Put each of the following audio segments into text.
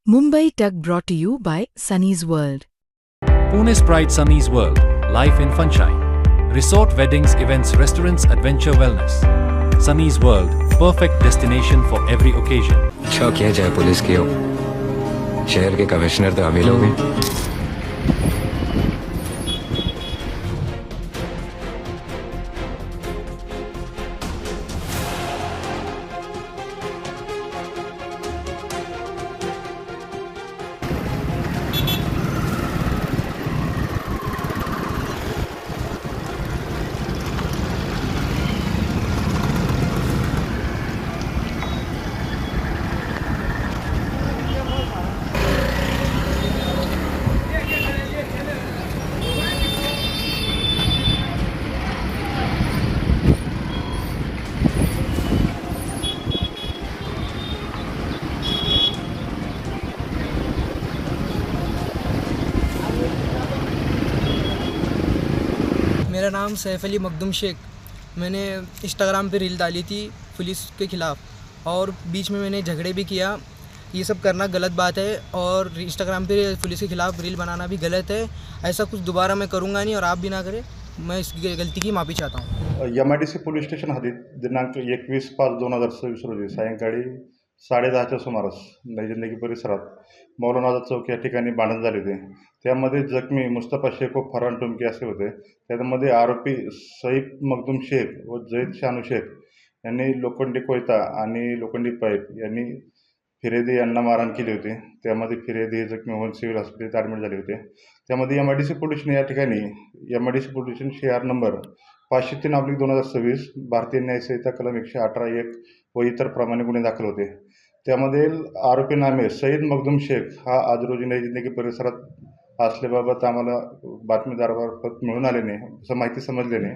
Mumbai Tug brought to you by Sunny's World. Pune's Pride Sunny's World, Life in Funshine. Resort weddings, events, restaurants, adventure wellness. Sunny's World, perfect destination for every occasion. शौक जय police की हो शहर के commissioner तो हम ही लोग हैं। मेरा नाम सैफ अली मखदूम शेख। मैंने Instagram पे reel डाली थी पुलिस के ख़िलाफ़ और बीच में मैंने झगड़े भी किया। ये सब करना गलत बात है और इंस्टाग्राम पे पुलिस के ख़िलाफ़ रील बनाना भी गलत है। ऐसा कुछ दोबारा मैं करूँगा नहीं और आप भी ना करें। मैं इस गलती की माफ़ी चाहता हूँ। MIDC पोलीस स्टेशन हद्दीत दिनांक 21/5/2026 रोजी सायंकाळी 10:30च्या सुमारास नई जिंदगी परिसरात मौलाना चौक या ठिकाणी भांडण झाले होते। त्यामध्ये जखमी मुस्तफा शेख व फरहान टुमके असे होते। त्यामध्ये आरोपी सईद मखदूम शेख व जैद शानू शेख यांनी लोखंडी कोयता आणि लोखंडी पाईप यांनी फिर्यादी यांना मारहाण केली होती। त्यामध्ये फिर्यादी जखमी होऊन सिव्हिल हॉस्पिटलमध्ये ॲडमिट झाले होते। त्यामध्ये MIDC पोलिसांनी या ठिकाणी MIDC police station CR number 503/2026 भारतीय न्याय संहिता कलम 118(1) व इतर प्रमाणे गुन्हे दाखल होते। त्यामध्ये आरोपी नामे सईद मखदूम शेख हा आज रोजी नई जिंदगी परिसरात असल्याबाबत आम्हाला बातमीदारामार्फत मिळून आल्याने माहिती समजल्याने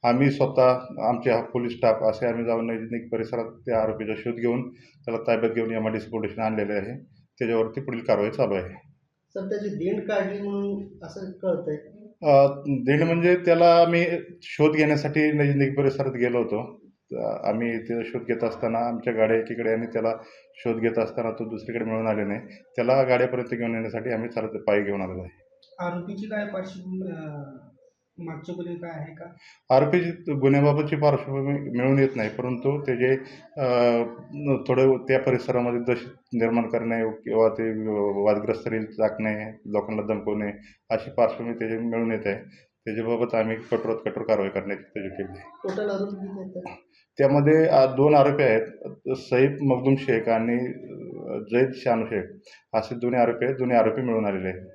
आम्ही स्वतः आमचे पोलीस स्टाफ असे आम्ही जाऊन नई जिंदगी परिसरात त्या आरोपीचा शोध घेऊन त्याला ताब्यात घेऊन MIDC पोलीस स्टेशन आणलेले आहे। त्याच्यावरती पुढील कारवाई चालू आहे। सर त्याची देण काढली म्हणून असं कळतंय। देण म्हणजे त्याला आम्ही शोध घेण्यासाठी नई जिंदगी परिसरात गेलो होतो। आम्ही ते शोध घेत असताना आमच्या गाड्या एकीकडे आणि त्याला शोध घेत असताना तो दुसरीकडे मिळून आल्याने त्याला गाड्यापर्यंत घेऊन येण्यासाठी आम्ही चालत पायी घेऊन आलेलो आहे। आरोपीची काय पार्श्वभूमी मागचे गुन्हे काय आहे का? आरोपीची गुन्ह्याबाबतची पार्श्वभूमी मिळून येत नाही, परंतु त्याचे थोडं त्या परिसरामध्ये दहशत निर्माण करणे किंवा ते वादग्रस्त रील टाकणे, लोकांना धमकवणे अशी पार्श्वभूमी त्याचे मिळून येत आहे। त्याच्याबाबत आम्ही कठोरात कठोर कारवाई करण्याची त्याची केली आहे। टोटल आरोपी किती आहेत? त्यामध्ये 2 आरोपी आहेत, सईद मखदूम शेख आणि जैद शानू शेख असे दोन्ही आरोपी आहेत। दोन्ही आरोपी मिळून आलेले आहेत।